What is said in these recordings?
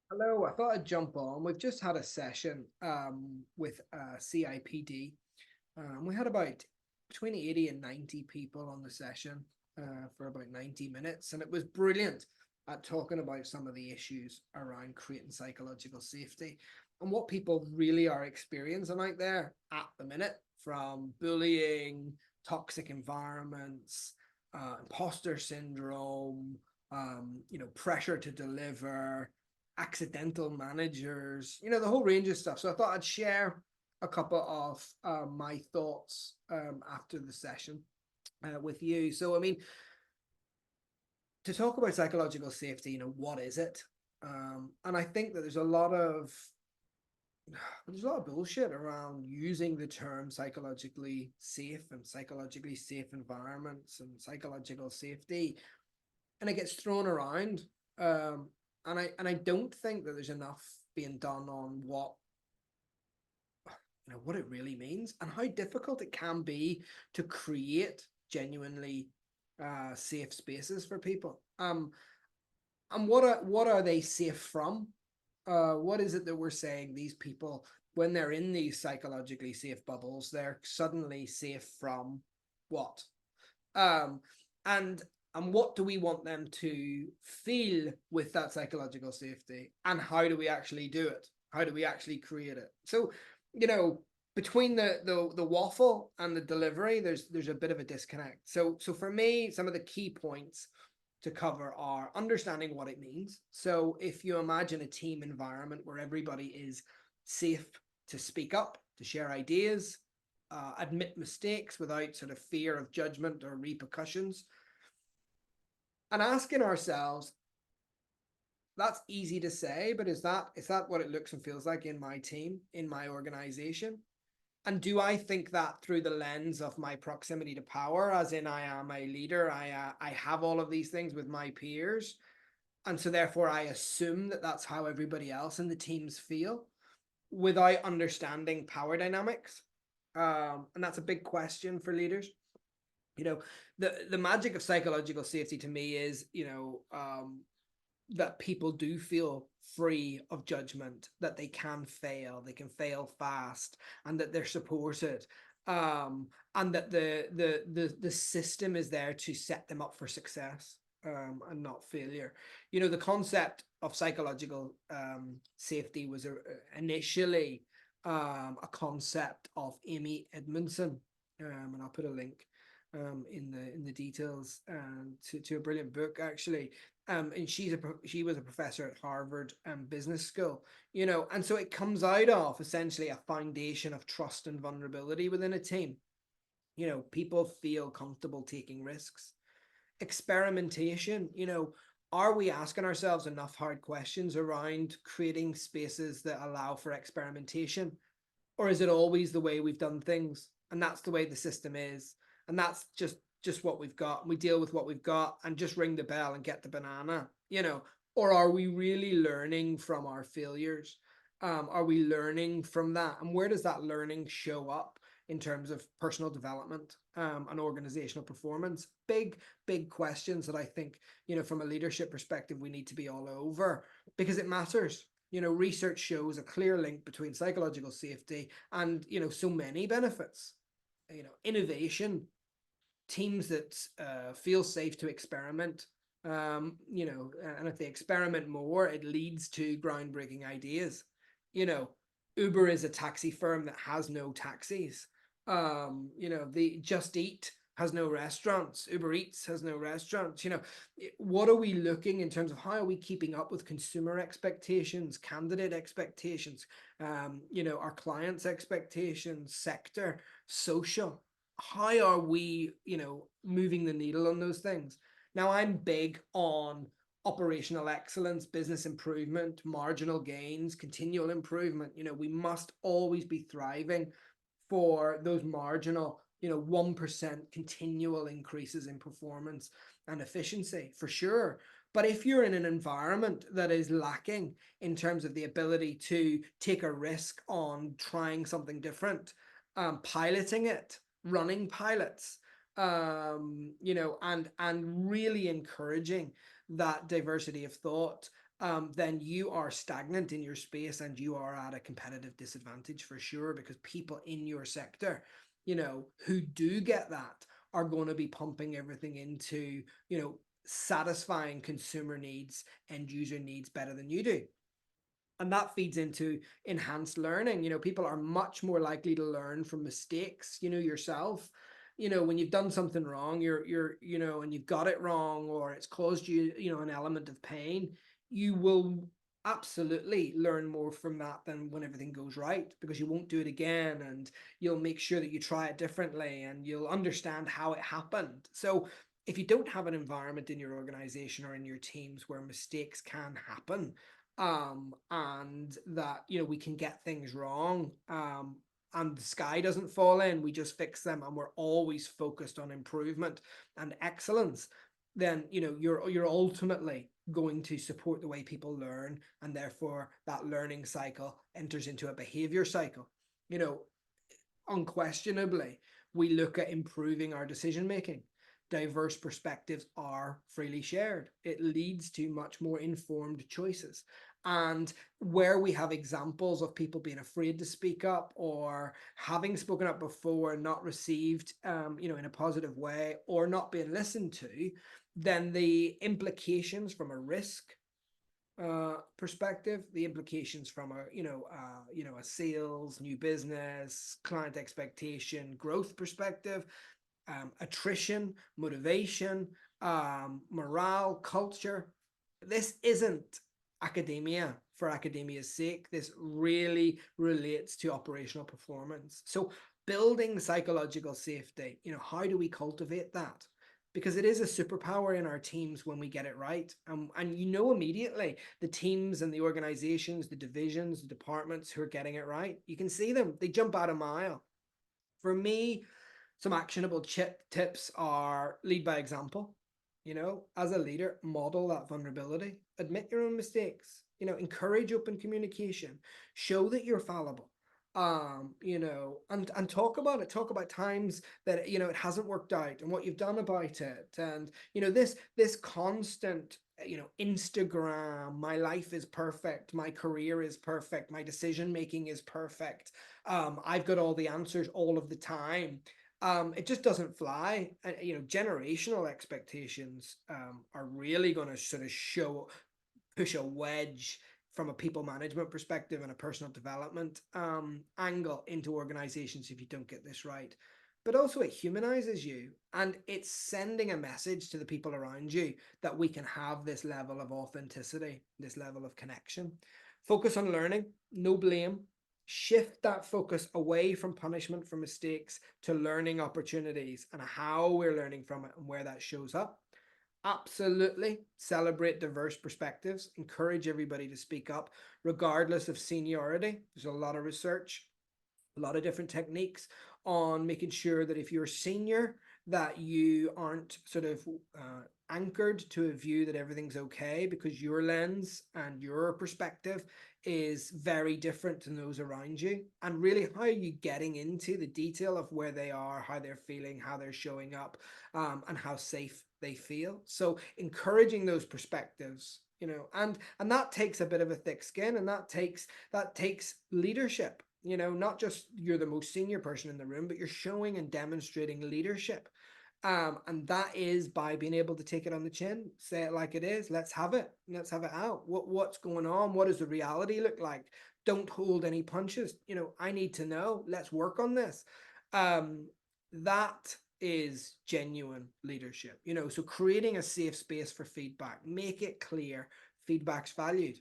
Hello, I thought I'd jump on. We've just had a session with CIPD. We had about between 80 and 90 people on the session for about 90 minutes, and it was brilliant at talking about some of the issues around creating psychological safety and what people really are experiencing out there at the minute, from bullying, toxic environments, imposter syndrome, pressure to deliver, accidental managers, the whole range of stuff. So I thought I'd share a couple of my thoughts after the session with you. So, I mean, to talk about psychological safety, what is it? And I think that there's a lot of bullshit around using the term psychologically safe and psychologically safe environments and psychological safety, and it gets thrown around. And I don't think that there's enough being done on what it really means and how difficult it can be to create genuinely safe spaces for people. And what are they safe from? What is it that we're saying these people, when they're in these psychologically safe bubbles, they're suddenly safe from what? Um, and and what do we want them to feel with that psychological safety? And how do we actually do it? How do we actually create it? So, you know, between the waffle and the delivery, there's a bit of a disconnect. So for me, some of the key points to cover are understanding what it means. So if you imagine a team environment where everybody is safe to speak up, to share ideas, admit mistakes without sort of fear of judgment or repercussions, and asking ourselves, that's easy to say, but is that what it looks and feels like in my team, in my organization? And do I think that through the lens of my proximity to power, as in I am a leader, I have all of these things with my peers, and so therefore I assume that that's how everybody else in the teams feel, without understanding power dynamics? And that's a big question for leaders. you know the magic of psychological safety to me is, that people do feel free of judgment, that they can fail fast, and that they're supported, and that the system is there to set them up for success, and not failure. The concept of psychological safety was initially a concept of Amy Edmondson, and I'll put a link in the details, to a brilliant book actually. And she was a professor at Harvard Business School, and so it comes out of essentially a foundation of trust and vulnerability within a team. People feel comfortable taking risks. Experimentation, are we asking ourselves enough hard questions around creating spaces that allow for experimentation? Or is it always the way we've done things, and that's the way the system is, and that's just what we've got, and we deal with what we've got and just ring the bell and get the banana? Or are we really learning from our failures? Are we learning from that, and where does that learning show up in terms of personal development, and organizational performance? Big questions that I think, from a leadership perspective, we need to be all over, because it matters. Research shows a clear link between psychological safety and, so many benefits. Innovation, teams that feel safe to experiment, and if they experiment more, it leads to groundbreaking ideas. You know, Uber is a taxi firm that has no taxis. The Just Eat has no restaurants. Uber Eats has no restaurants. What are we looking in terms of how are we keeping up with consumer expectations, candidate expectations, our clients' expectations, sector, social? How are we, moving the needle on those things? Now, I'm big on operational excellence, business improvement, marginal gains, continual improvement. We must always be thriving for those marginal, 1% continual increases in performance and efficiency, for sure. But if you're in an environment that is lacking in terms of the ability to take a risk on trying something different, piloting it, running pilots, and really encouraging that diversity of thought, then you are stagnant in your space and you are at a competitive disadvantage for sure, because people in your sector, who do get that are going to be pumping everything into, satisfying consumer needs, end user needs better than you do. And that feeds into enhanced learning. People are much more likely to learn from mistakes, yourself. When you've done something wrong, and you've got it wrong, or it's caused you, an element of pain, you will absolutely learn more from that than when everything goes right, because you won't do it again, and you'll make sure that you try it differently, and you'll understand how it happened. So if you don't have an environment in your organization or in your teams where mistakes can happen, and that we can get things wrong, and the sky doesn't fall in, we just fix them, and we're always focused on improvement and excellence, then you're ultimately going to support the way people learn, and therefore that learning cycle enters into a behavior cycle. Unquestionably, we look at improving our decision making. Diverse perspectives are freely shared. It leads to much more informed choices. And where we have examples of people being afraid to speak up, or having spoken up before and not received, in a positive way, or not being listened to, then the implications from a risk perspective, the implications from a sales, new business, client expectation, growth perspective, attrition, motivation, morale, culture. This isn't academia for academia's sake. This really relates to operational performance. So building psychological safety, how do we cultivate that? Because it is a superpower in our teams when we get it right. And immediately the teams and the organizations, the divisions, the departments who are getting it right, you can see them. They jump out a mile. For me, some actionable tips are: lead by example. As a leader, model that vulnerability, admit your own mistakes, encourage open communication, show that you're fallible. And talk about it. Talk about times that it hasn't worked out and what you've done about it. And this constant, Instagram, my life is perfect, my career is perfect, my decision making is perfect, I've got all the answers all of the time. It just doesn't fly. Generational expectations are really going to sort of push a wedge from a people management perspective and a personal development angle into organizations if you don't get this right. But also it humanizes you, and it's sending a message to the people around you that we can have this level of authenticity, this level of connection. Focus on learning, no blame. Shift that focus away from punishment for mistakes to learning opportunities and how we're learning from it and where that shows up. Absolutely celebrate diverse perspectives. Encourage everybody to speak up, regardless of seniority. There's a lot of research, a lot of different techniques on making sure that if you're senior, that you aren't sort of anchored to a view that everything's okay, because your lens and your perspective is very different than those around you. And really, how are you getting into the detail of where they are, how they're feeling, how they're showing up, and how safe they feel? So encouraging those perspectives, and that takes a bit of a thick skin, and that takes leadership. Not just you're the most senior person in the room, but you're showing and demonstrating leadership. And that is by being able to take it on the chin, say it like it is. Let's have it. Let's have it out. What's going on? What does the reality look like? Don't hold any punches. I need to know. Let's work on this. That is genuine leadership. So creating a safe space for feedback, make it clear feedback's valued,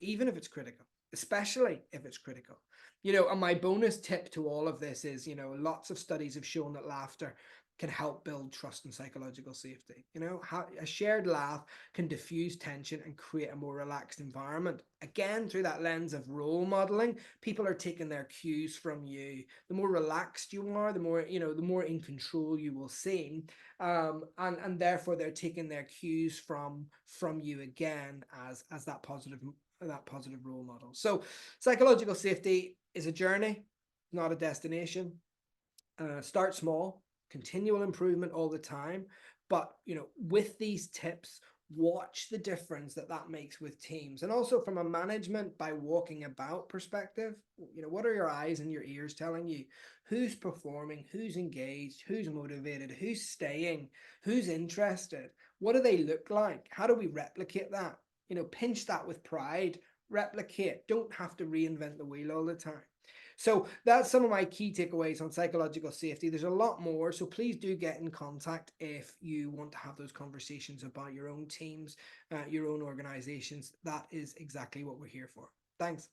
even if it's critical, especially if it's critical. And my bonus tip to all of this is, lots of studies have shown that laughter can help build trust and psychological safety. How a shared laugh can diffuse tension and create a more relaxed environment. Again, through that lens of role modeling, people are taking their cues from you. The more relaxed you are, the more in control you will seem, and therefore they're taking their cues from you again as that positive role model. So psychological safety is a journey, not a destination. Start small, continual improvement all the time. But with these tips, watch the difference that that makes with teams. And also from a management by walking about perspective, you know, what are your eyes and your ears telling you? Who's performing, who's engaged, who's motivated, who's staying, who's interested? What do they look like? How do we replicate that? You know, pinch that with pride, replicate, don't have to reinvent the wheel all the time. So that's some of my key takeaways on psychological safety. There's a lot more, so please do get in contact if you want to have those conversations about your own teams, your own organizations. That is exactly what we're here for. Thanks.